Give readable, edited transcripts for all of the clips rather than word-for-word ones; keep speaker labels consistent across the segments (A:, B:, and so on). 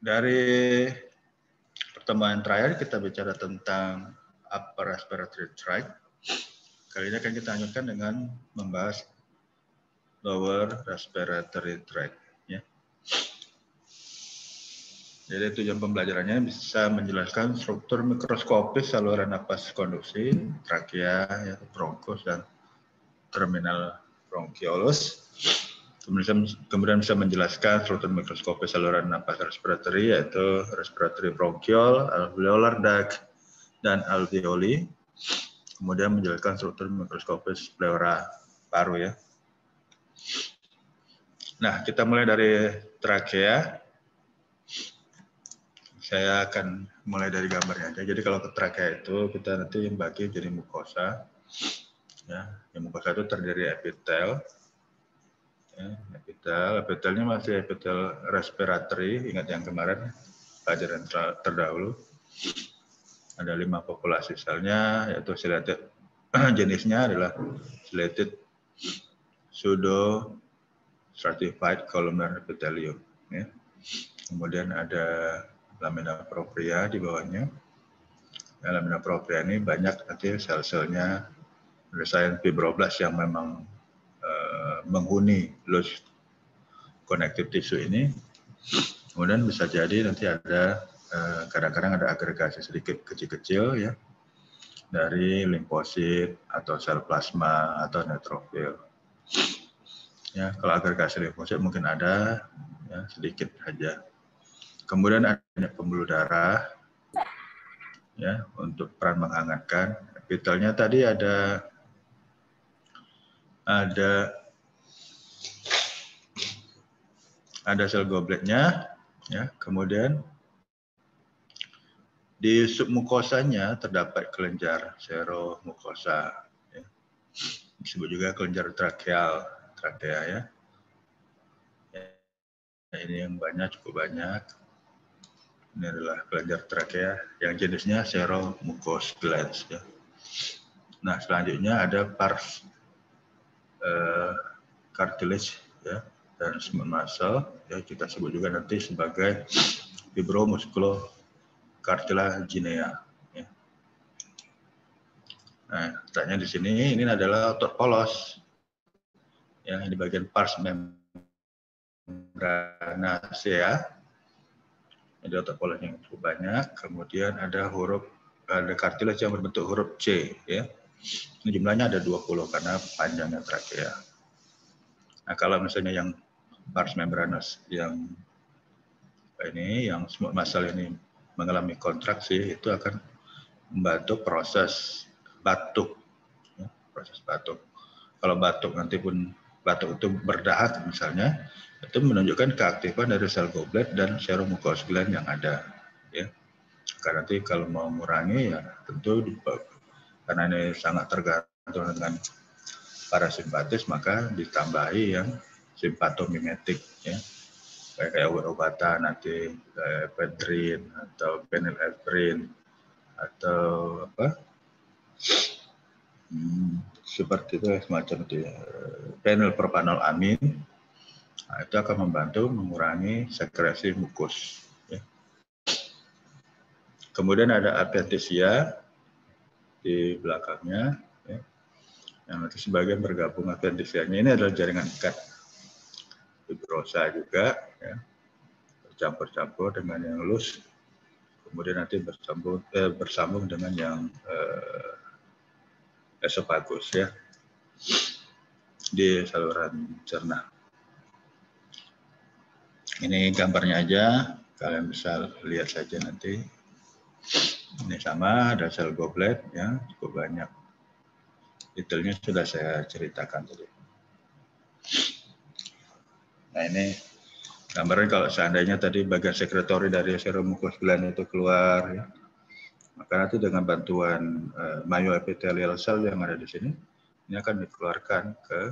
A: Dari pertemuan terakhir kita bicara tentang upper respiratory tract. Kali ini akan kita lanjutkan dengan membahas lower respiratory tract. Ya. Jadi tujuan pembelajarannya bisa menjelaskan struktur mikroskopis saluran napas konduksi, trakea, ya, bronkus, dan terminal bronchiolus. Kemudian bisa menjelaskan struktur mikroskopis saluran napas respiratory, yaitu respiratory bronchiole, alveolar duct, dan alveoli. Kemudian menjelaskan struktur mikroskopis pleura paru ya. Nah, kita mulai dari trakea. Saya akan mulai dari gambarnya aja. Jadi kalau ke trakea itu kita nanti bagi jadi mukosa. Ya, yang mukosa itu terdiri epitel. Ya, epitelnya masih epitel respiratory, ingat yang kemarin pelajaran terdahulu. Ada 5 populasi selnya, yaitu silated. Jenisnya adalah silated pseudo stratified columnar epithelium. Ya. Kemudian ada lamina propria di bawahnya. Ya, lamina propria ini banyak nanti sel-selnya desain fibroblast yang memang menghuni loose connective tissue ini. Kemudian bisa jadi nanti ada kadang-kadang ada agregasi sedikit kecil-kecil ya dari limfosit atau sel plasma atau neutrofil. Ya, kalau agregasi limfosit mungkin ada ya, sedikit saja. Kemudian ada pembuluh darah ya untuk peran menghangatkan. Epitelnya tadi ada sel gobletnya ya. Kemudian di submukosanya terdapat kelenjar seromukosa ya. Disebut juga kelenjar trakea ya. Ini yang banyak, cukup banyak. Ini adalah kelenjar trakea yang jenisnya seromucous glands ya. Nah, selanjutnya ada pars cartilage ya dan smooth muscle ya, kita sebut juga nanti sebagai fibromusculocartilaginea ya. Nah, tanya di sini ini adalah otot polos ya, di bagian pars membranacea. Ada otot polos yang cukup banyak, kemudian ada cartilage yang berbentuk huruf C ya. Ini jumlahnya ada 20 karena panjangnya trakea. Nah, kalau misalnya yang pars membranous yang smooth muscle ini mengalami kontraksi, itu akan membantu proses batuk. Ya, proses batuk. Kalau batuk nanti pun batuk itu berdahak misalnya, itu menunjukkan keaktifan dari sel goblet dan seromucous gland yang ada. Ya. Karena nanti kalau mau mengurangi ya tentu karena ini sangat tergantung dengan parasimpatis, maka ditambahi yang simpatomimetik ya. Kayak obat-obatan nanti ephedrine atau phenylephrine atau apa seperti itu semacam itu ya, phenylpropanolamin. Nah, itu akan membantu mengurangi sekresi mukus ya. Kemudian ada adventitia di belakangnya ya. Yang nanti sebagian bergabung adventitianya ini adalah jaringan ikat fibrosa juga ya, bercampur-campur dengan yang loose, kemudian nanti bersambung dengan yang esofagus ya di saluran cerna. Ini gambarnya aja, kalian bisa lihat saja nanti. Ini sama, ada sel goblet ya, cukup banyak. Detailnya sudah saya ceritakan tadi. Nah, ini gambarnya kalau seandainya tadi bagian sekretori dari seromucous gland itu keluar ya, maka nanti dengan bantuan myoepithelial cell yang ada di sini, ini akan dikeluarkan ke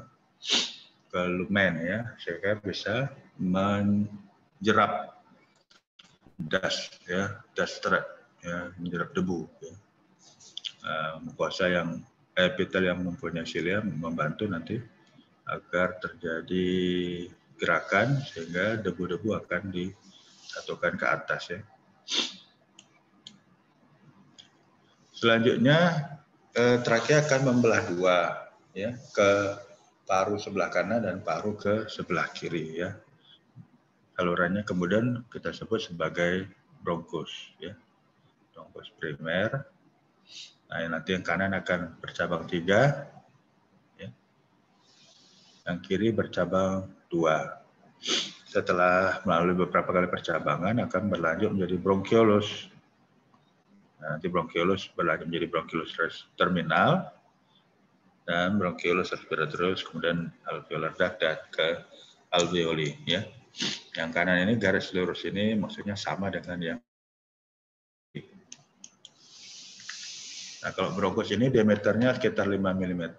A: lumen ya, sehingga bisa menjerap dust ya, dust thread ya, menjerap debu ya. Mukosa yang epitel yang mempunyai silia membantu nanti agar terjadi gerakan sehingga debu-debu akan satukan ke atas ya. Selanjutnya trakea akan membelah dua ya, ke paru sebelah kanan dan paru ke sebelah kiri ya. Salurannya kemudian kita sebut sebagai bronkus ya. Bronkus primer. Nah, nanti yang kanan akan bercabang 3 ya. Yang kiri bercabang 2. Setelah melalui beberapa kali percabangan akan berlanjut menjadi bronkiolus. Nah, nanti bronkiolus berlanjut menjadi bronkiolus terminal dan bronkiolus respiratorus, kemudian alveolar duct dan ke alveoli ya. Yang kanan ini garis lurus ini maksudnya sama dengan yang. Nah, kalau bronkus ini diameternya sekitar 5 mm,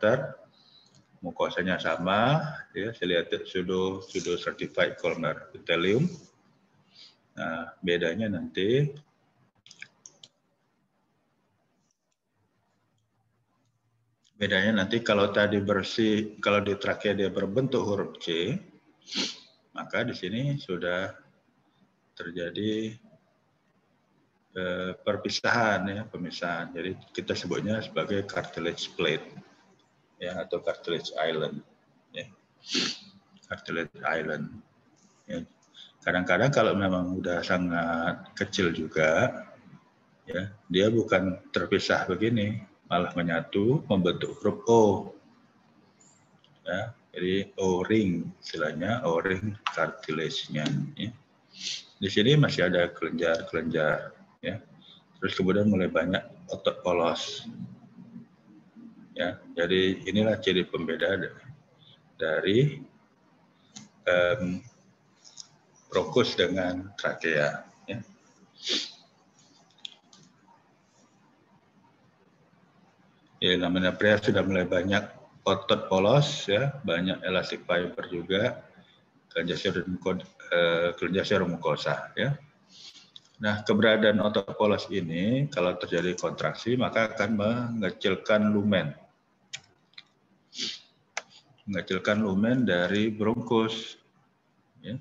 A: mukosanya sama, ya, ciliated pseudo stratified columnar epithelium. Nah, bedanya nanti kalau tadi bersih, kalau di trakea dia berbentuk huruf C, maka di sini sudah terjadi perpisahan ya, pemisahan. Jadi kita sebutnya sebagai cartilage plate ya, atau cartilage island ya. Cartilage island ya. Kadang-kadang kalau memang udah sangat kecil juga ya, dia bukan terpisah begini, malah menyatu membentuk huruf O ya. Jadi O-ring istilahnya, O-ring cartilage-nya ya. Di sini masih ada kelenjar-kelenjar ya. Terus kemudian mulai banyak otot polos. Ya, jadi inilah ciri pembeda dari bronkus dengan trakea. Ya. Ya, namanya pria sudah mulai banyak otot polos, ya, banyak elastic fiber juga, kelenjar seromukosa. Ya. Nah, keberadaan otot polos ini kalau terjadi kontraksi maka akan mengecilkan lumen. Mengecilkan lumen dari bronkus. Ya.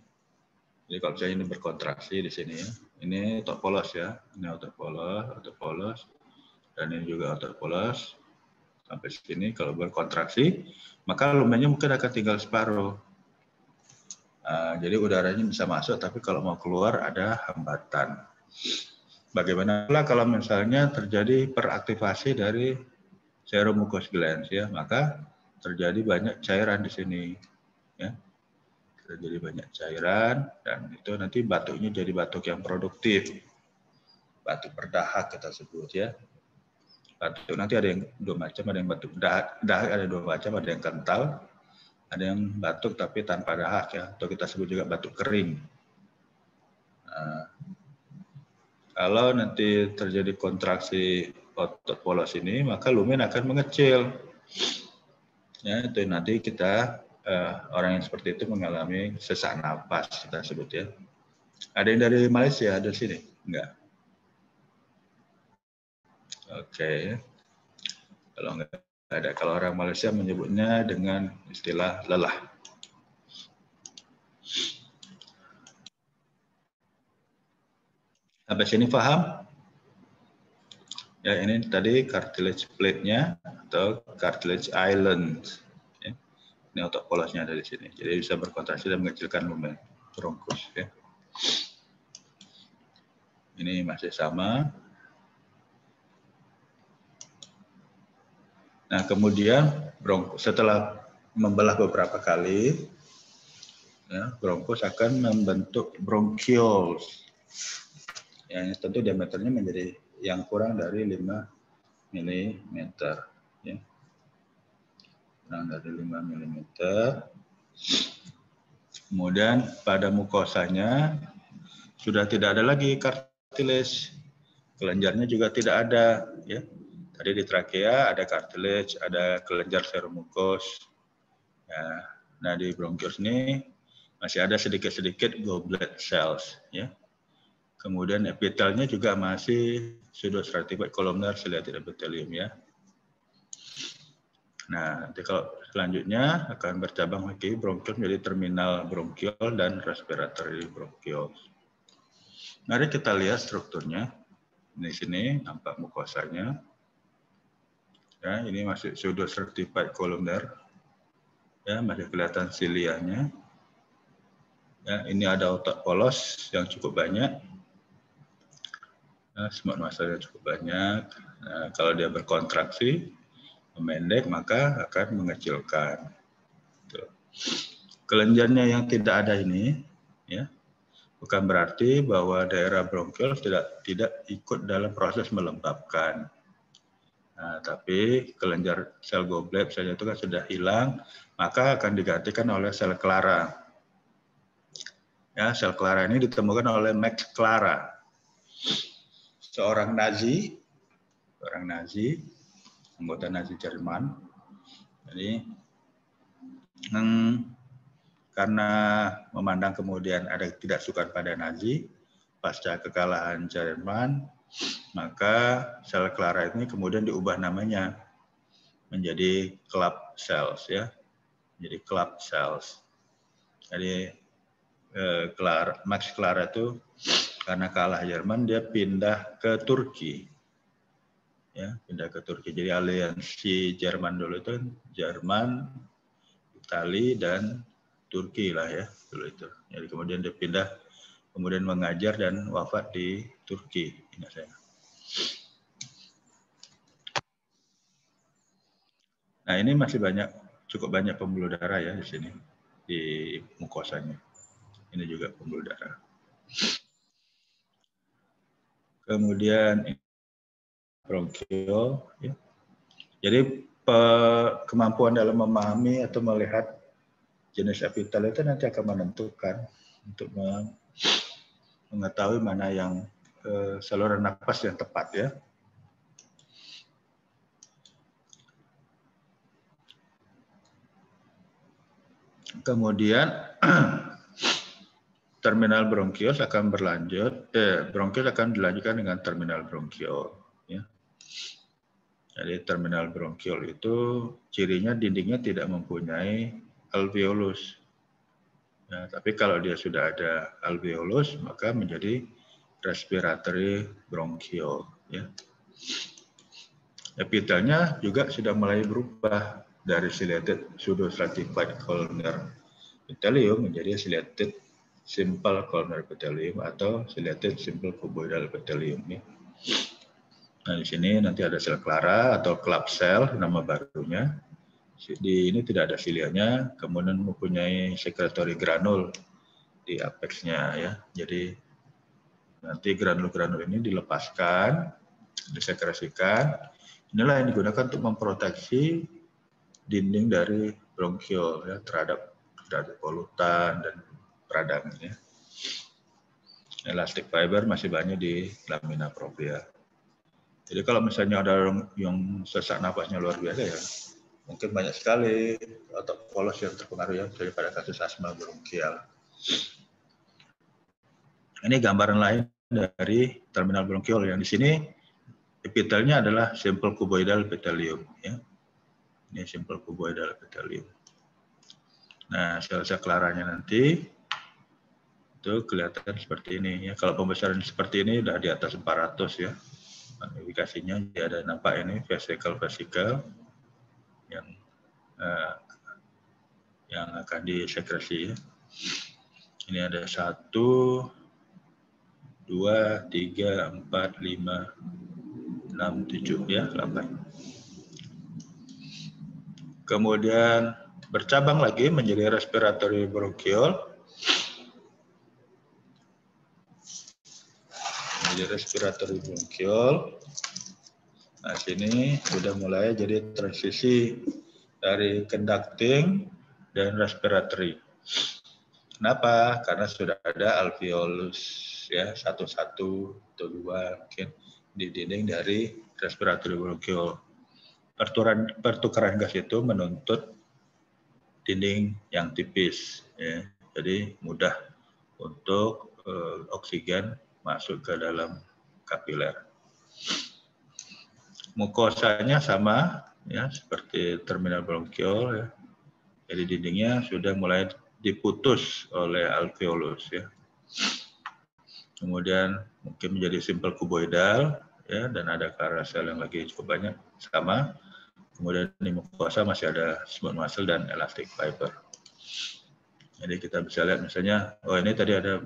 A: Jadi kalau misalnya ini berkontraksi di sini ya. Ini otot polos ya. Ini otot polos, dan ini juga otot polos. Sampai sini kalau berkontraksi, maka lumennya mungkin akan tinggal separuh. Nah, jadi udaranya bisa masuk, tapi kalau mau keluar ada hambatan. Bagaimana pula kalau misalnya terjadi peraktivasi dari seromucous glands ya, maka terjadi banyak cairan di sini ya. Terjadi banyak cairan dan itu nanti batuknya jadi batuk yang produktif. Batuk berdahak kita sebut ya. Batuk nanti ada yang dua macam, ada yang batuk dahak ada dua macam, ada yang kental, ada yang batuk tapi tanpa dahak ya, atau kita sebut juga batuk kering. Nah, kalau nanti terjadi kontraksi otot polos ini, maka lumen akan mengecil. Ya, itu nanti kita orang yang seperti itu mengalami sesak napas kita sebut ya. Ada yang dari Malaysia ada sini? Enggak. Oke. Kalau enggak ada, kalau orang Malaysia menyebutnya dengan istilah lelah. Sampai sini paham? Ya, ini tadi cartilage plate-nya atau cartilage island. Ya. Ini otot polosnya ada di sini. Jadi bisa berkontraksi dan mengecilkan lumen bronkus. Ya. Ini masih sama. Nah, kemudian setelah membelah beberapa kali, ya, bronkus akan membentuk bronchioles. Yang tentu diameternya menjadi yang kurang dari 5 mm. Ya. Kurang dari 5 mm. Kemudian pada mukosanya sudah tidak ada lagi cartilage. Kelenjarnya juga tidak ada. Ya. Tadi di trakea ada cartilage, ada kelenjar seromukos. Ya. Nah, di bronkios ini masih ada sedikit-sedikit goblet cells. Ya. Kemudian epitelnya juga masih pseudostratified columnar ciliated epithelium ya. Nah, nanti kalau selanjutnya akan bercabang lagi bronkiol menjadi terminal bronkiol dan respiratory bronkiol. Mari kita lihat strukturnya. Di sini nampak mukosanya. Ya, ini masih pseudo stratified columnar. Ya, masih kelihatan silianya. Ya, ini ada otot polos yang cukup banyak. Nah, smooth muscle cukup banyak. Nah, kalau dia berkontraksi, memendek, maka akan mengecilkan. Tuh. Kelenjarnya yang tidak ada ini, ya, bukan berarti bahwa daerah bronkiol tidak ikut dalam proses melembabkan. Nah, tapi kelenjar sel goblet misalnya itu kan sudah hilang, maka akan digantikan oleh sel Clara. Ya, sel Clara ini ditemukan oleh Max Clara, seorang Nazi, anggota Nazi Jerman. Jadi karena memandang kemudian ada ketidaksukaan pada Nazi pasca kekalahan Jerman, maka sel Clara ini kemudian diubah namanya menjadi club cells, ya, menjadi club cells. Jadi Max Clara itu karena kalah Jerman, dia pindah ke Turki. Ya, pindah ke Turki. Jadi aliansi Jerman dulu itu Jerman, Itali, dan Turki lah ya dulu itu. Jadi kemudian dia pindah, kemudian mengajar dan wafat di Turki, ingat saya. Nah, ini masih cukup banyak pembuluh darah ya di sini, di mukosanya. Ini juga pembuluh darah. Kemudian bronkiol, ya. Jadi kemampuan dalam memahami atau melihat jenis epitel itu nanti akan menentukan untuk mengetahui mana yang saluran napas yang tepat, ya. Kemudian terminal bronkiol akan dilanjutkan dengan terminal bronkiol, ya. Jadi terminal bronkiol itu cirinya dindingnya tidak mempunyai alveolus. Ya, tapi kalau dia sudah ada alveolus, maka menjadi respiratory bronchiole. Ya. Epitelnya juga sudah mulai berubah dari ciliated pseudostratified columnar epithelium menjadi ciliated simple columnar epithelium atau ciliated simple cuboidal epithelium. Ya. Nah, di sini nanti ada sel Clara atau club cell, nama barunya. Di ini tidak ada silianya, kemudian mempunyai secretory granul di apexnya, ya. Jadi nanti granul-granul ini dilepaskan, disekresikan. Inilah yang digunakan untuk memproteksi dinding dari bronkiol, ya, terhadap polutan dan peradangan, ya. Elastic fiber masih banyak di lamina propria. Jadi kalau misalnya ada orang yang sesak napasnya luar biasa, ya, mungkin banyak sekali otot polos yang terpengaruh, ya, misalnya pada kasus asma bronkial. Ini gambaran lain dari terminal bronkiol yang di sini epitelnya adalah simple cuboidal epithelium, ya. Ini simple cuboidal epithelium. Nah, sel-sel Claranya nanti itu kelihatan seperti ini, ya. Kalau pembesaran seperti ini udah di atas 400, ya. Magnifikasinya dia ada nampak ini vesikel yang akan disekresi, ya. Ini ada 1, 2, 3, 4, 5, 6, 7, ya, 8. Kemudian bercabang lagi menjadi respiratory bronchiole. Menjadi respiratory bronchiole. Nah, sini sudah mulai jadi transisi dari conducting dan respiratory. Kenapa? Karena sudah ada alveolus, ya, 1 atau 2 mungkin di dinding dari respiratory bronchiole. Pertukaran gas itu menuntut dinding yang tipis, ya. Jadi mudah untuk oksigen masuk ke dalam kapiler. Mukosanya sama, ya, seperti terminal bronkiol, ya. Jadi dindingnya sudah mulai diputus oleh alveolus, ya. kemudian mungkin menjadi simple kuboidal, ya, dan ada clara cell yang lagi cukup banyak, sama. Kemudian di mukosa masih ada smooth muscle dan elastic fiber. Jadi kita bisa lihat misalnya, oh ini tadi ada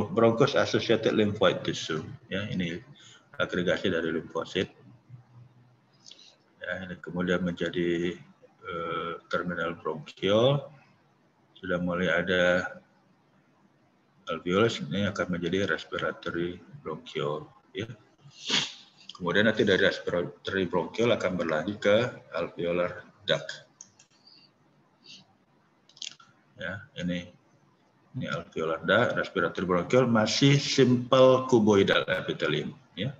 A: bronchus associated lymphoid tissue, ya, ini agregasi dari limfosit. Ya, ini kemudian menjadi terminal bronchial, sudah mulai ada alveolus, ini akan menjadi respiratory bronchial, ya. Kemudian nanti dari respiratory bronchial akan berlanjut ke alveolar duct. Ya, ini alveolar duct, respiratory bronchial masih simple cuboidal epithelium, ya.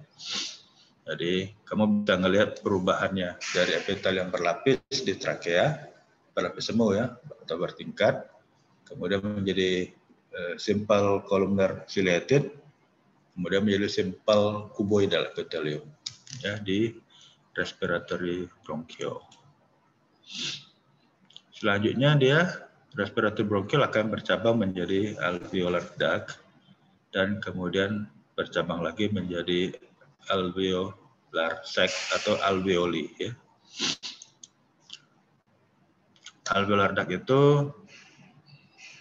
A: Jadi kamu bisa melihat perubahannya dari epitel yang berlapis di trakea, berlapis semu, ya, atau bertingkat, kemudian menjadi simple columnar ciliated, kemudian menjadi simple cuboidal epithelium, ya, di respiratory bronchial. Selanjutnya dia respiratory bronchial akan bercabang menjadi alveolar duct dan kemudian bercabang lagi menjadi alveolar sac atau alveoli, ya. Alveolar duct itu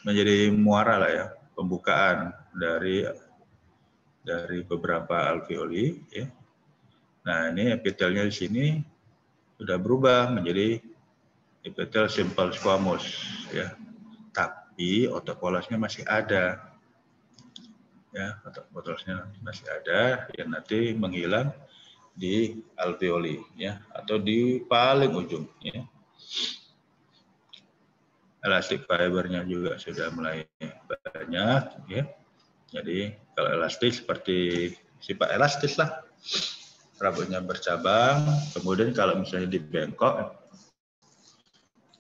A: menjadi muara lah, ya, pembukaan dari beberapa alveoli, ya. Nah, ini epitelnya di sini sudah berubah menjadi epitel simple squamous, ya. Tapi otopolasnya masih ada. Ya, otopolasnya masih ada yang nanti menghilang di alveoli, ya, atau di paling ujung, ya. Elastic fibernya juga sudah mulai banyak, ya. Jadi kalau elastis seperti sifat elastis lah, rambutnya bercabang, kemudian kalau misalnya dibengkok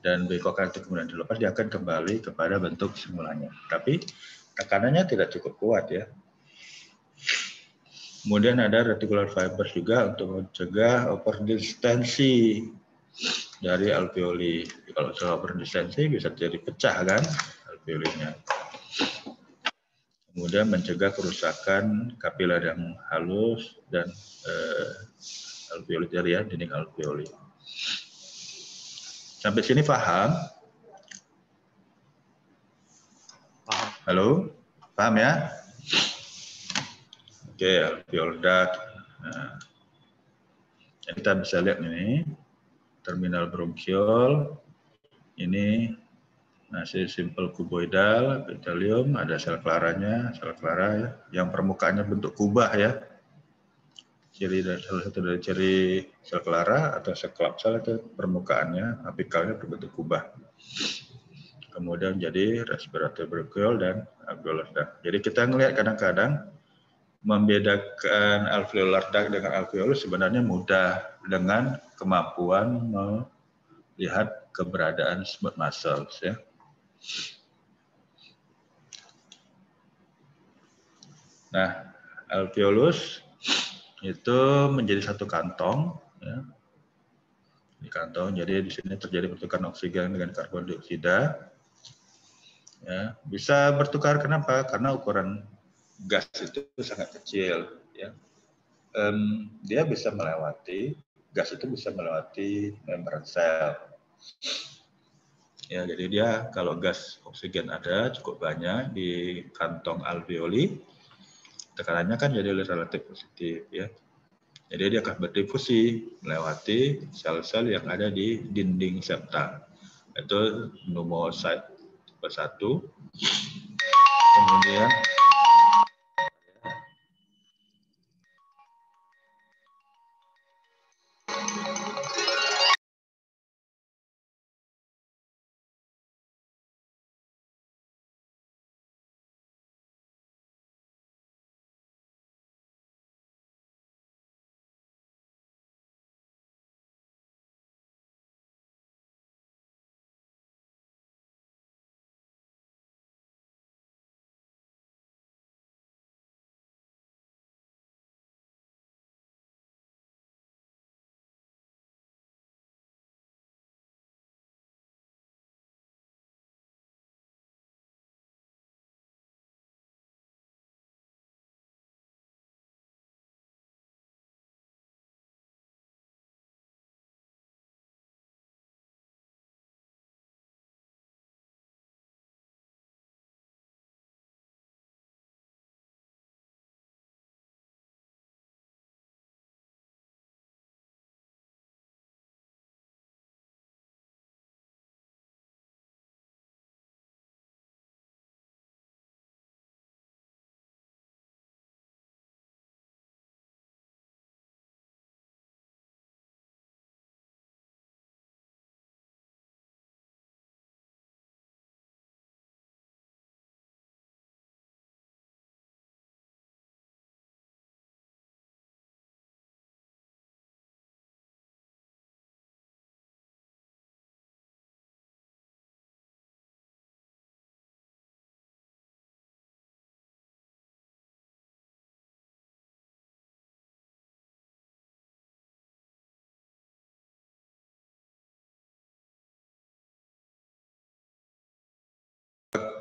A: dan bengkokan itu kemudian dilepas, dia akan kembali kepada bentuk semulanya. Tapi tekanannya tidak cukup kuat, ya. Kemudian ada reticular fibers juga untuk mencegah overdistensi dari alveoli. Kalau overdistensi bisa jadi pecah kan alveolinya. Kemudian mencegah kerusakan kapiler yang halus dan alveoli tadi, ya, dinding alveoli. Sampai sini paham? Halo? Paham, ya? Oke, alveolar duct. Nah, kita bisa lihat ini terminal bronchial. Ini masih simple cuboidal epithelium, ada sel claranya, sel clara, ya, yang permukaannya bentuk kubah, ya. Ciri dari salah satu dari ciri sel clara atau sel klapsel itu permukaannya apikalnya berbentuk kubah. Kemudian jadi respiratory bronchial dan alveolar duct. Jadi kita ngelihat kadang-kadang membedakan alveolar duct dengan alveolus sebenarnya mudah dengan kemampuan melihat keberadaan smooth muscles, ya. Nah, alveolus itu menjadi satu kantong, ya. Di kantong, jadi di sini terjadi pertukaran oksigen dengan karbon dioksida. Ya, bisa bertukar kenapa? Karena ukuran gas itu sangat kecil, ya. Dia bisa melewati, gas itu bisa melewati membran sel. Ya, jadi dia kalau gas oksigen ada cukup banyak di kantong alveoli, tekanannya kan jadi relatif positif, ya. Jadi dia akan berdifusi melewati sel-sel yang ada di dinding septa. Itu pneumocyte tipe 1. Kemudian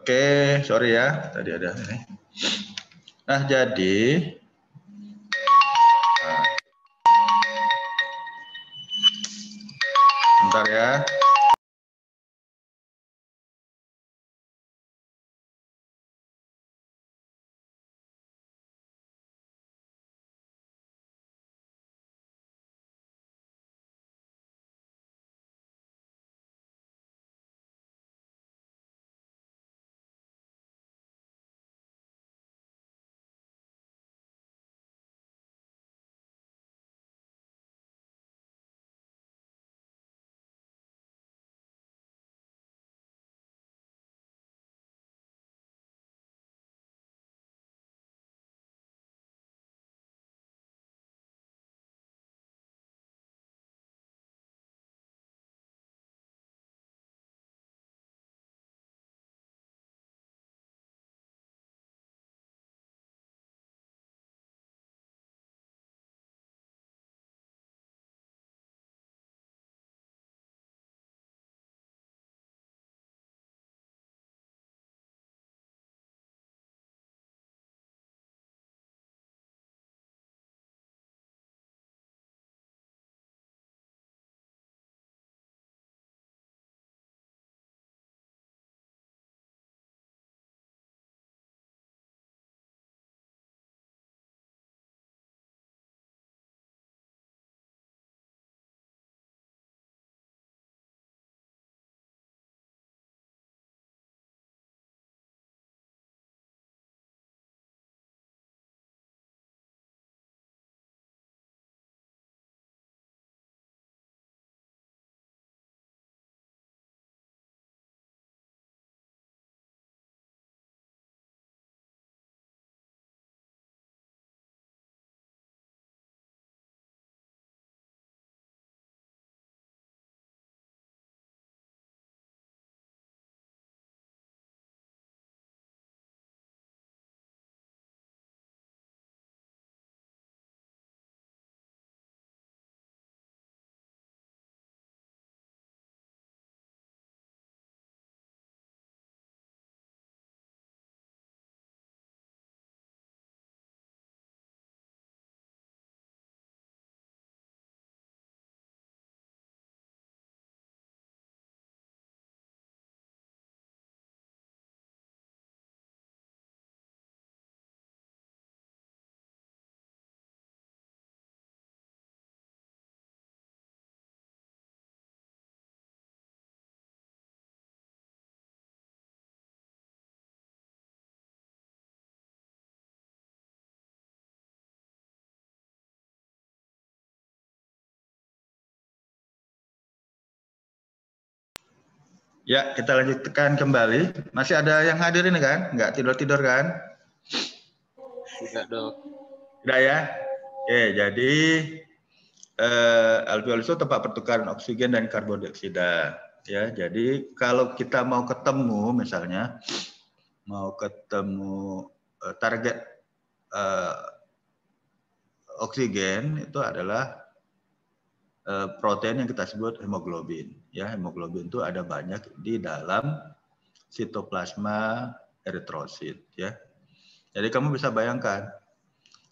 A: Oke, sorry ya, tadi ada ini. Nah, jadi bentar ya. Ya, kita lanjutkan kembali. Masih ada yang hadir ini kan? Nggak tidur-tidur kan?
B: Tidak, Dok.
A: Tidak ya? Oke, jadi alveolus itu tempat pertukaran oksigen dan karbon dioksida. Ya, jadi kalau kita mau ketemu, misalnya mau ketemu target oksigen itu adalah protein yang kita sebut hemoglobin. Ya, hemoglobin itu ada banyak di dalam sitoplasma eritrosit. Ya, jadi kamu bisa bayangkan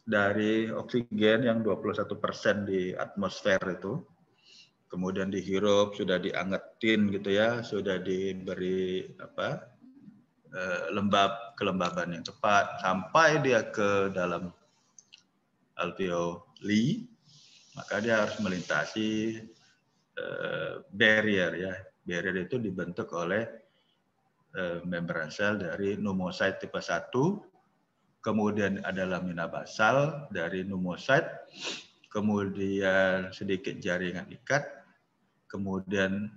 A: dari oksigen yang 21% di atmosfer itu, kemudian dihirup, sudah diangetin gitu ya, sudah diberi kelembaban yang tepat sampai dia ke dalam alveoli, maka dia harus melintasi barrier ya. Barrier itu dibentuk oleh membran sel dari pneumocyte tipe 1, kemudian ada lamina basal dari pneumocyte, kemudian sedikit jaringan ikat, kemudian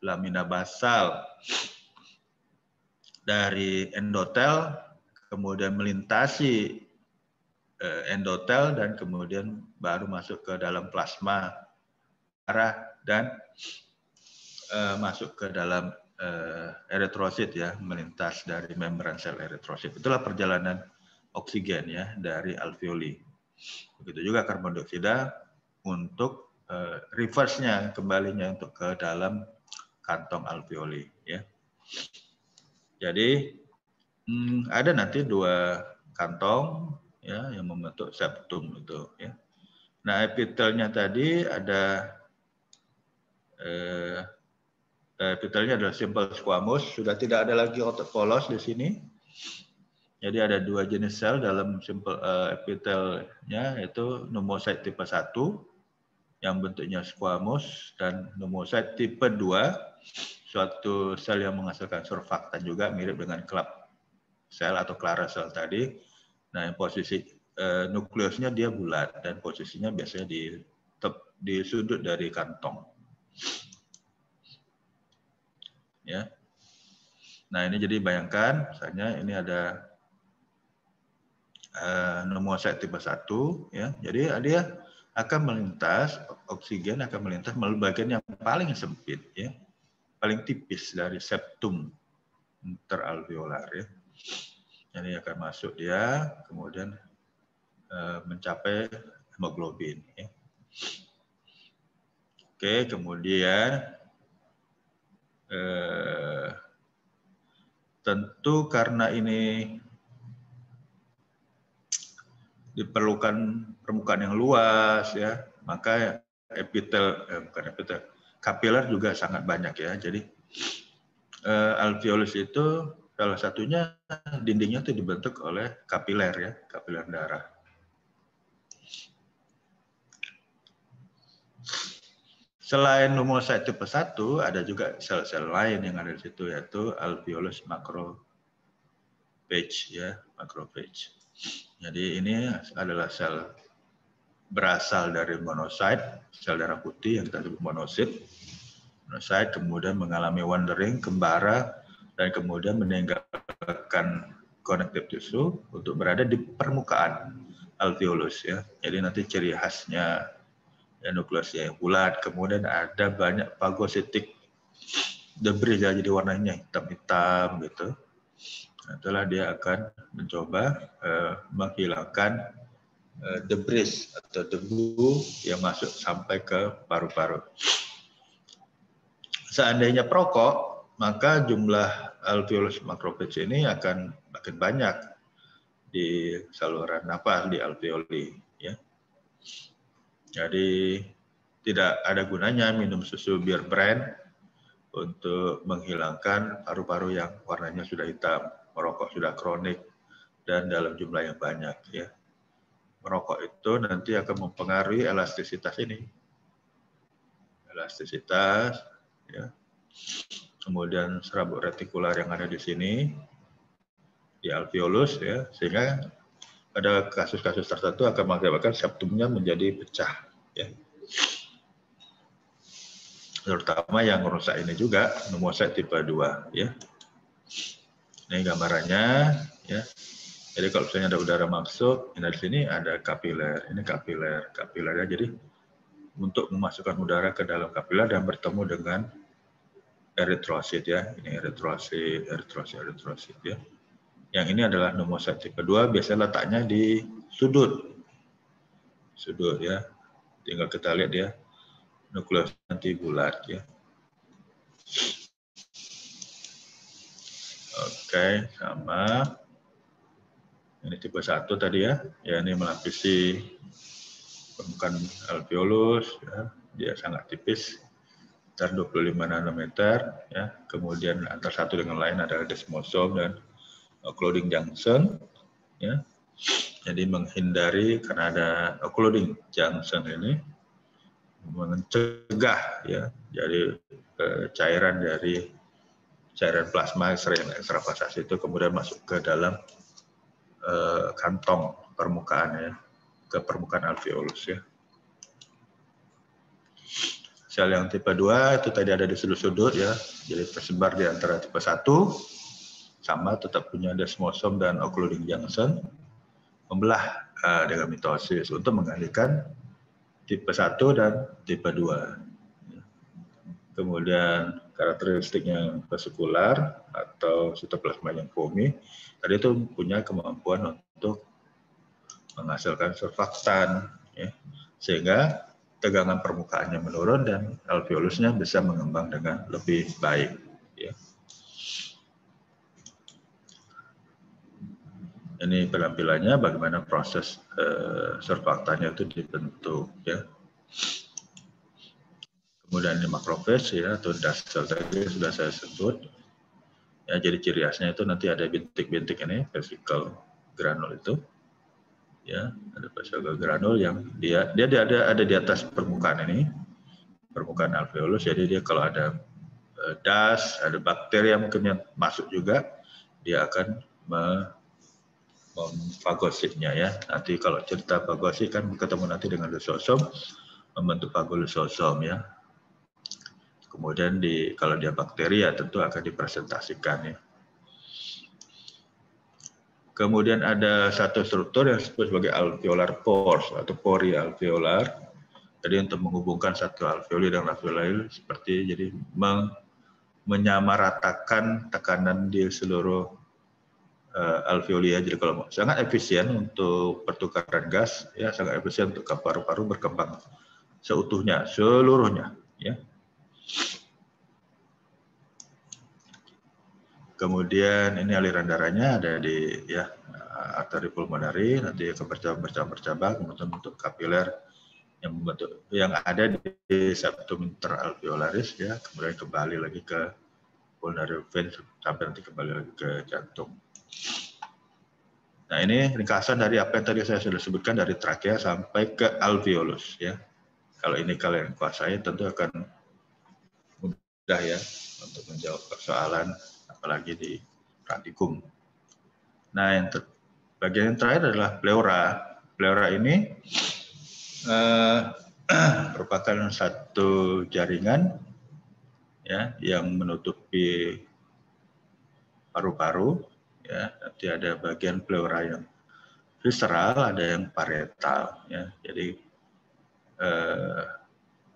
A: lamina basal dari endotel, kemudian melintasi endotel dan kemudian baru masuk ke dalam plasma darah dan masuk ke dalam eritrosit ya, melintas dari membran sel eritrosit. Itulah perjalanan oksigen ya dari alveoli. Begitu juga karbon dioksida untuk reverse-nya, kembalinya untuk ke dalam kantong alveoli ya. Jadi Ada nanti 2 kantong ya yang membentuk septum itu ya. Nah, epitelnya tadi ada epitelnya adalah simple squamous, sudah tidak ada lagi otot polos di sini. Jadi ada 2 jenis sel dalam simple epitelnya, yaitu pneumocyte tipe 1 yang bentuknya squamous dan pneumocyte tipe 2, suatu sel yang menghasilkan surfaktan juga mirip dengan club sel atau Clara sel tadi. Nah, yang posisi nukleusnya dia bulat dan posisinya biasanya di sudut dari kantong. Ya. Nah, ini jadi bayangkan misalnya ini ada pneumocyte tipe 1 ya. Jadi dia akan melintas, oksigen akan melintas melalui bagian yang paling sempit ya. Paling tipis dari septum interalveolar ya. Jadi akan masuk dia, kemudian mencapai hemoglobin. Ya. Oke, kemudian tentu karena ini diperlukan permukaan yang luas ya, maka kapiler juga sangat banyak ya. Jadi alveolus itu salah satunya dindingnya itu dibentuk oleh kapiler ya, kapiler darah. Selain pneumocyte tipe 1, ada juga sel-sel lain yang ada di situ, yaitu alveolus macrophage ya, macrophage. Jadi ini adalah sel berasal dari monosit, sel darah putih yang kita sebut monosit. Monosit kemudian mengalami wandering, kembara, dan kemudian meninggalkan connective tissue untuk berada di permukaan alveolus ya. Jadi nanti ciri khasnya ya, nukleusnya yang bulat, kemudian ada banyak phagocytic debris ya, jadi warnanya hitam-hitam gitu. Setelah dia akan mencoba menghilangkan debris atau debu yang masuk sampai ke paru-paru. Seandainya perokok, maka jumlah alveolus macrophage ini akan makin banyak di saluran napas di alveoli. Ya. Jadi tidak ada gunanya minum susu bir brand untuk menghilangkan paru-paru yang warnanya sudah hitam, merokok sudah kronik dan dalam jumlah yang banyak. Ya. Merokok itu nanti akan mempengaruhi elastisitas ini. Elastisitas, ya. Kemudian serabut retikular yang ada di sini, di alveolus, ya, sehingga pada kasus-kasus tertentu akan mengakibatkan septumnya menjadi pecah. Ya. Terutama yang rusak ini juga, pneumocyte tipe 2. Ya. Ini gambarannya. Ya. Jadi kalau misalnya ada udara masuk, ini di sini ada kapiler. Ini kapilernya. Jadi untuk memasukkan udara ke dalam kapiler dan bertemu dengan eritrosit ya. Ini eritrosit ya. Yang ini adalah pneumocyte tipe 2, biasanya letaknya di sudut. Sudut ya. Tinggal kita lihat ya. Nukleus nanti bulat ya. Oke, sama. Ini tipe 1 tadi ya. Ya, ini melapisi permukaan alveolus ya. Dia sangat tipis. Sekitar 25 nanometer ya. Kemudian antara satu dengan lain adalah desmosom dan occluding junction ya. Jadi menghindari karena ada occluding junction ini mencegah ya. Jadi cairan plasma ekstravasasi itu kemudian masuk ke dalam kantong permukaan ya, ke permukaan alveolus ya. Sel yang tipe 2 itu tadi ada di sudut-sudut ya, jadi tersebar di antara tipe 1, sama tetap punya desmosom dan occluding junction, membelah dengan mitosis untuk menggantikan tipe 1 dan tipe 2. Kemudian karakteristiknya vesikular atau sitoplasma yang foamy, tadi itu punya kemampuan untuk menghasilkan surfaktan, ya, sehingga tegangan permukaannya menurun dan alveolusnya bisa mengembang dengan lebih baik. Ya. Ini penampilannya, bagaimana proses surfaktannya itu dibentuk, ya. Kemudian ini makrofage, ya, atau dust cell tadi sudah saya sebut. Ya, jadi ciri khasnya itu nanti ada bintik-bintik ini, vesicle granul itu. Ya, ada vesicle granul yang dia ada di atas permukaan ini, permukaan alveolus. Jadi dia kalau ada dust, ada bakteri yang mungkin yang masuk juga, dia akan memfagositnya, ya. Nanti kalau cerita fagosit kan ketemu nanti dengan lysosom, membentuk fagolysosom, ya. Kemudian kalau dia bakteri ya tentu akan dipresentasikan, ya. Kemudian ada satu struktur yang disebut sebagai alveolar pores atau pori alveolar. Jadi untuk menghubungkan satu alveoli dengan alveoli lain seperti jadi menyamaratakan tekanan di seluruh alveoli, ya. Jadi kalau sangat efisien untuk pertukaran gas, ya, sangat efisien untuk paru-paru berkembang seutuhnya, seluruhnya, ya. Kemudian ini aliran darahnya ada di, ya, arteri pulmonari, nanti akan bercabang-bercabang membentuk kapiler yang ada di septum interalveolaris, ya, kemudian kembali lagi ke pulmonary vein sampai nanti kembali lagi ke jantung. Nah, ini ringkasan dari apa yang tadi saya sudah sebutkan dari trakea sampai ke alveolus, ya. Kalau ini kalian kuasai tentu akan mudah, ya, untuk menjawab persoalan apalagi di praktikum. Nah, bagian yang terakhir adalah pleura. Pleura ini merupakan satu jaringan, ya, yang menutupi paru-paru, ya. Nanti ada bagian pleura yang visceral, ada yang parietal, ya. Jadi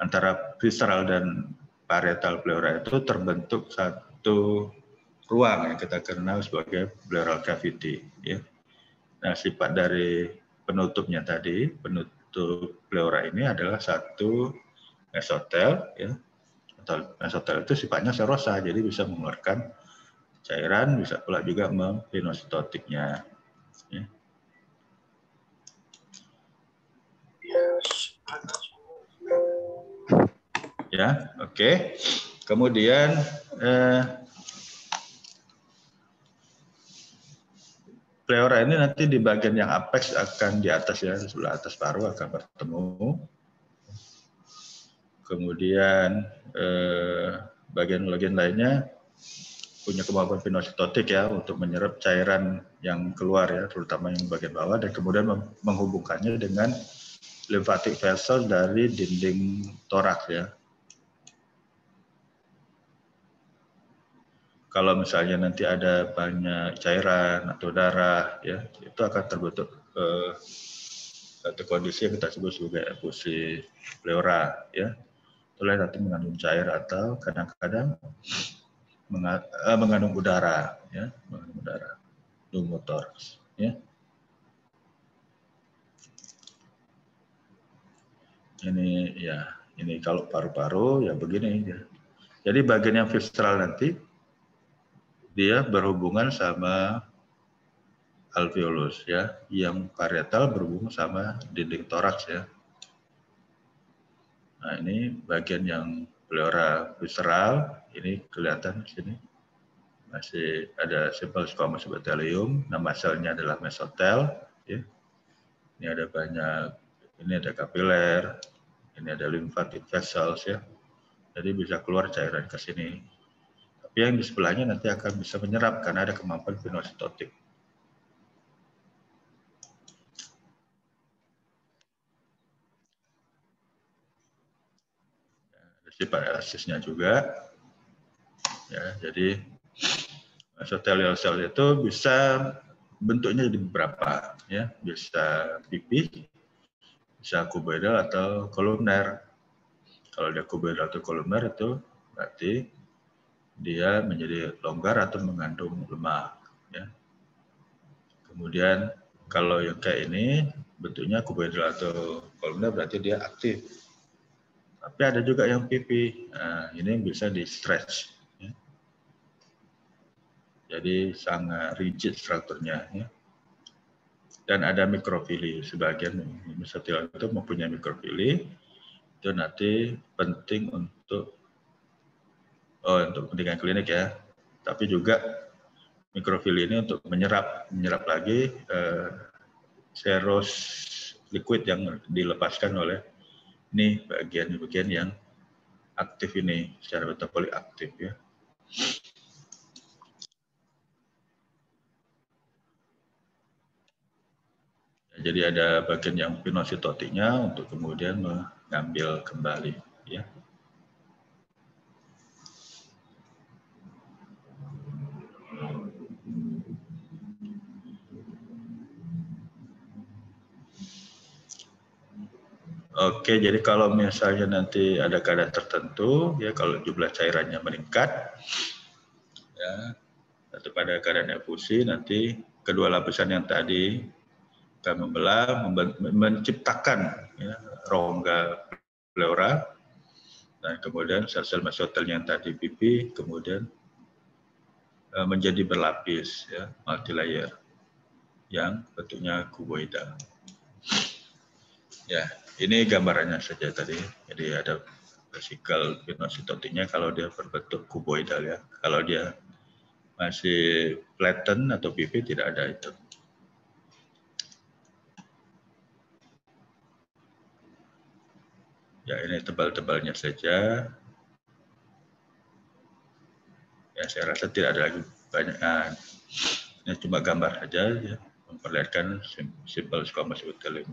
A: antara visceral dan parietal pleura itu terbentuk satu ruang yang kita kenal sebagai pleural cavity, ya. Nah, sifat dari penutupnya tadi, penutup pleura ini adalah satu mesotel, ya. Atau mesotel itu sifatnya serosa, jadi bisa mengeluarkan cairan, bisa pula juga mempinositotiknya, ya. Ya, oke. Kemudian pleura ini nanti di bagian yang apex akan di atas, ya, sebelah atas paru akan bertemu. Kemudian bagian-bagian lainnya punya kemampuan pinositotik, ya, untuk menyerap cairan yang keluar, ya, terutama yang bagian bawah, dan kemudian menghubungkannya dengan lymphatic vessel dari dinding toraks, ya. Kalau misalnya nanti ada banyak cairan atau darah, ya, itu akan terbentuk satu kondisi yang kita sebut sebagai efusi pleura, ya. Itulah nanti mengandung cair atau kadang-kadang mengandung udara, ya, mengandung udara, pneumotoraks, ya. Ini, ya, ini kalau paru-paru, ya, begini, ya. Jadi bagian yang visceral nanti dia berhubungan sama alveolus, ya, yang parietal berhubungan sama dinding toraks, ya. Nah, ini bagian yang pleura visceral, ini kelihatan di sini. Masih ada simpel squamous epithelium, nama selnya adalah mesotel, ya. Ini ada banyak, ini ada kapiler, ini ada lymphatic vessels, ya. Jadi bisa keluar cairan ke sini. Tapi yang di sebelahnya nanti akan bisa menyerap karena ada kemampuan pinositotik. Ada sifat elastisnya juga, ya. Jadi mesotelial cell itu bisa bentuknya jadi beberapa, ya. Bisa pipih, bisa kuboidal atau kolumner. Kalau dia kuboidal atau kolumner itu berarti dia menjadi longgar atau mengandung lemak, ya. Kemudian kalau yang kayak ini bentuknya kuboidal atau kolumner berarti dia aktif. Tapi ada juga yang pipih. Nah, ini bisa di stretch, ya. Jadi sangat rigid strukturnya, ya. dan ada mikrofili. Sebagian mesotelioma itu mempunyai mikrofili. Itu nanti penting untuk kepentingan klinik ya. Tapi juga mikrofili ini untuk menyerap lagi seros liquid yang dilepaskan oleh ini bagian yang aktif ini secara metabolik aktif ya. Jadi ada bagian yang pinositotiknya untuk kemudian mengambil kembali ya. Oke, jadi kalau misalnya nanti ada keadaan tertentu ya, kalau jumlah cairannya meningkat ya, atau pada keadaan efusi, nanti kedua lapisan yang tadi akan membelah, menciptakan ya, rongga pleura, dan kemudian sel-sel mesotel yang tadi pipi kemudian menjadi berlapis ya, multilayer yang bentuknya kuboidal. Ya, ini gambarannya saja tadi. Jadi ada vesikel pinositotiknya kalau dia berbentuk kuboidal ya. Kalau dia masih flatten atau pipi tidak ada itu. Ya, ini tebal-tebalnya saja. Ya, saya rasa tidak ada lagi banyak. Nah, ini cuma gambar saja ya, memperlihatkan simple squamous epithelium.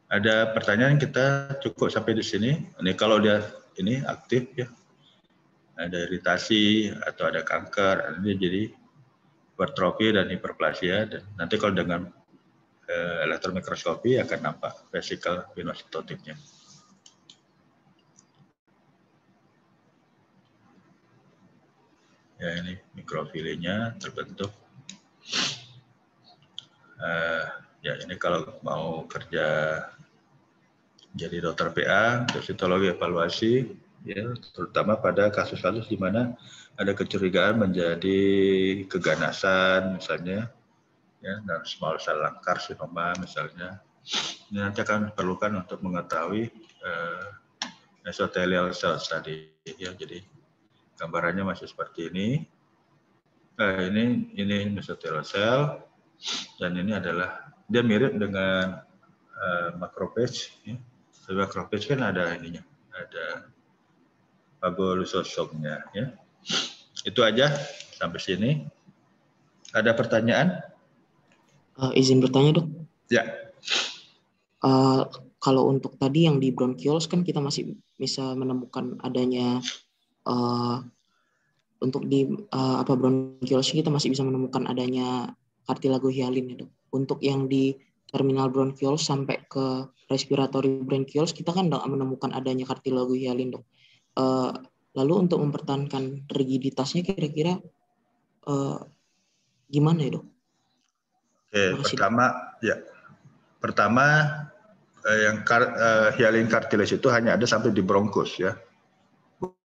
A: Ada pertanyaan, kita cukup sampai di sini. Ini kalau dia ini aktif ya, ada iritasi atau ada kanker, ini jadi hipertrofi dan hiperplasia. Dan nanti kalau dengan elektron mikroskopi akan nampak vesikel pinositotiknya. Ya, ini mikrofilinya terbentuk. Ya, ini kalau mau kerja jadi dokter PA, untuk sitologi evaluasi, ya, terutama pada kasus-kasus di mana ada kecurigaan menjadi keganasan, misalnya, ya, dan small cell lung carcinoma misalnya. Ini nanti akan diperlukan untuk mengetahui mesothelial cells tadi, ya. Jadi gambarannya masih seperti ini. Ini mesothelial cell, dan ini adalah dia mirip dengan macrophage. Ya. Macrophage kan ada ininya, ada phagolusosomnya. Ya. Itu aja sampai sini. Ada pertanyaan?
C: Izin bertanya, Dok.
A: Ya.
C: Kalau untuk tadi yang di bronchioles kan kita masih bisa menemukan adanya untuk di bronchioles kita masih bisa menemukan adanya kartilago hialin ya, Dok. Untuk yang di terminal bronchioles sampai ke respiratory bronchioles kita kan tidak menemukan adanya kartilago hialin, Dok. Lalu untuk mempertahankan rigiditasnya kira-kira gimana ya, Dok?
A: Oke, pertama yang hyaline cartilage itu hanya ada sampai di bronchus ya,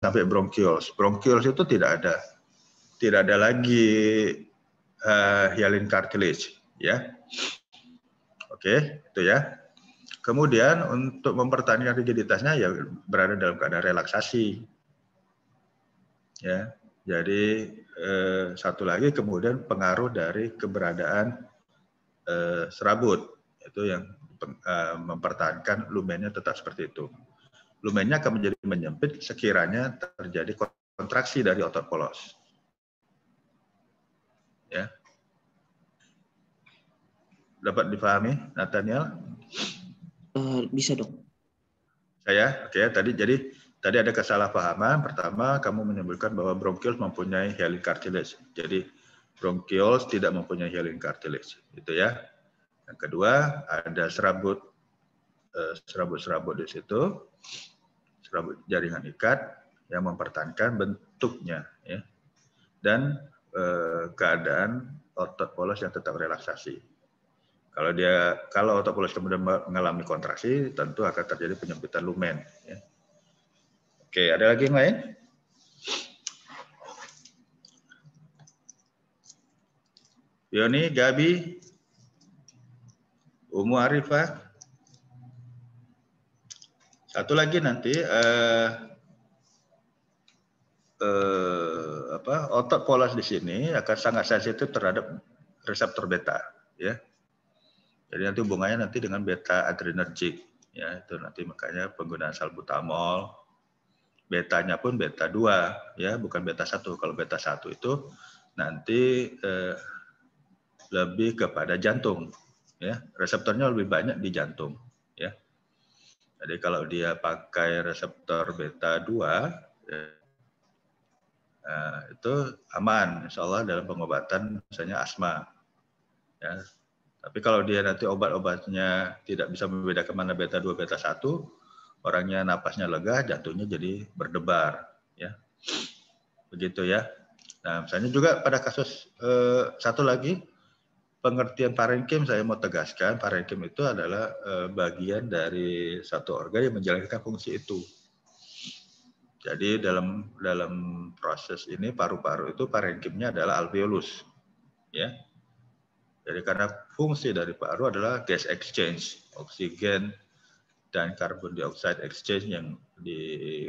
A: sampai bronchioles. Bronchioles itu tidak ada lagi hyaline cartilage ya. Oke, itu ya. Kemudian untuk mempertahankan rigiditasnya ya berada dalam keadaan relaksasi. Ya. Jadi satu lagi kemudian pengaruh dari keberadaan serabut, itu yang mempertahankan lumennya tetap seperti itu. Lumennya akan menjadi menyempit sekiranya terjadi kontraksi dari otot polos. Ya. Dapat dipahami, Nathaniel?
C: Bisa, Dok.
A: Saya, oke. Tadi ada kesalahpahaman. Pertama, kamu menyebutkan bahwa bronchioles mempunyai hyaline cartilage. Jadi bronchioles tidak mempunyai hyaline cartilage, itu ya. Yang kedua, ada serabut di situ, serabut jaringan ikat yang mempertahankan bentuknya, ya, dan keadaan otot polos yang tetap relaksasi. Kalau otot polos kemudian mengalami kontraksi, tentu akan terjadi penyempitan lumen. Ya. Oke, ada lagi yang lain? Yoni, Gabi? Umu Arifah. Satu lagi nanti otot polos di sini akan sangat sensitif terhadap reseptor beta, ya. Jadi nanti hubungannya nanti dengan beta adrenergic, ya, itu nanti makanya penggunaan salbutamol, betanya pun beta 2, ya, bukan beta 1. Kalau beta 1 itu nanti lebih kepada jantung, ya, reseptornya lebih banyak di jantung, ya. Jadi kalau dia pakai reseptor beta 2, itu aman, insya Allah dalam pengobatan misalnya asma. Ya. Tapi kalau dia nanti obat-obatnya tidak bisa membedakan mana beta 2, beta 1, orangnya napasnya lega, jantungnya jadi berdebar. Ya. Begitu ya. Nah, misalnya juga pada kasus satu lagi, pengertian parenkim saya mau tegaskan, parenkim itu adalah bagian dari satu organ yang menjalankan fungsi itu. Jadi dalam proses ini paru-paru itu parenkimnya adalah alveolus, ya. Jadi karena fungsi dari paru adalah gas exchange, oksigen dan carbon dioxide exchange yang di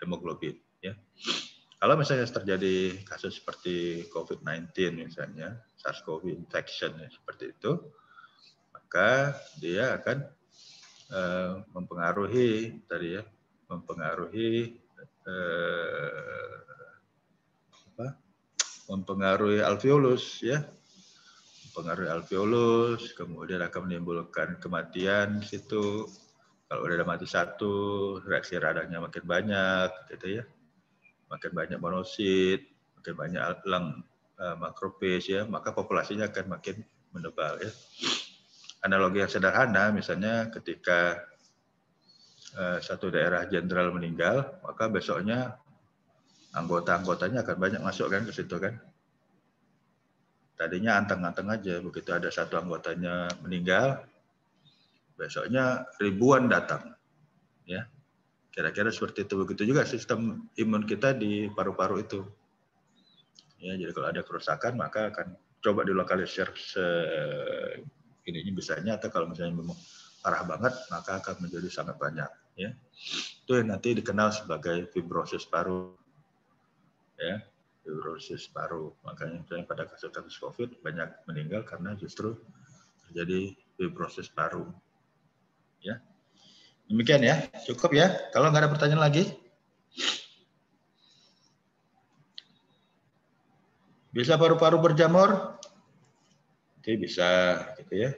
A: hemoglobin, ya. Kalau misalnya terjadi kasus seperti COVID-19 misalnya, SARS-CoV infection ya, seperti itu, maka dia akan mempengaruhi tadi ya, mempengaruhi alveolus, ya, mempengaruhi alveolus, kemudian akan menimbulkan kematian di situ. Kalau udah mati satu, reaksi radangnya makin banyak, gitu ya, makin banyak monosit, makin banyak lung makrofage, ya, maka populasinya akan makin menebal, ya. Analogi yang sederhana, misalnya ketika satu daerah jenderal meninggal, maka besoknya anggota-anggotanya akan banyak masuk kan ke situ kan. Tadinya anteng-anteng aja, begitu ada satu anggotanya meninggal, besoknya ribuan datang. Ya, kira-kira seperti itu. Begitu juga sistem imun kita di paru-paru itu. Ya, jadi kalau ada kerusakan maka akan coba dilokalisir ininya bisanya, atau kalau misalnya memang parah banget maka akan menjadi sangat banyak. Ya, itu yang nanti dikenal sebagai fibrosis paru. Ya, fibrosis paru. Makanya misalnya pada kasus-kasus COVID banyak meninggal karena justru terjadi fibrosis paru. Ya, demikian ya, cukup ya. Kalau nggak ada pertanyaan lagi, bisa paru-paru berjamur, oke, bisa, gitu ya.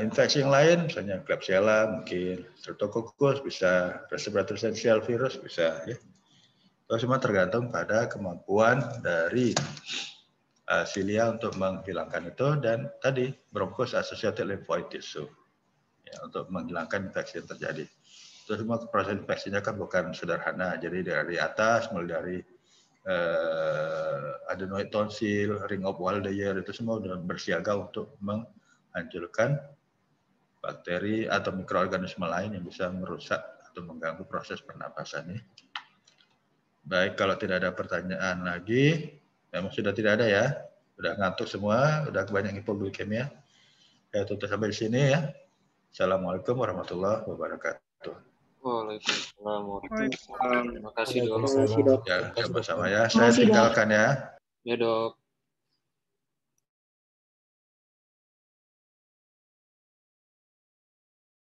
A: Infeksi yang lain, misalnya Klebsiella, mungkin Streptococcus, bisa respiratory syncytial virus, bisa ya. Itu semua tergantung pada kemampuan dari silia untuk menghilangkan itu, dan tadi bronchus associated lymphoid tissue, ya, untuk menghilangkan infeksi yang terjadi. Itu semua proses infeksinya kan bukan sederhana, jadi dari atas, mulai dari adenoid tonsil, ring of Waldeyer, itu semua sudah bersiaga untuk menghancurkan bakteri atau mikroorganisme lain yang bisa merusak atau mengganggu proses pernapasan. Baik, kalau tidak ada pertanyaan lagi, memang sudah tidak ada ya, sudah ngantuk semua, sudah banyak hipoglikemia. Ya, tutup sampai di sini ya. Assalamualaikum warahmatullahi wabarakatuh.
B: Waalaikumsalam warahmatullahi wabarakatuh. Terima kasih dok.
C: Terima kasih, dok.
A: Ya, sama-sama ya. Saya tinggalkan ya.
B: Ya dok.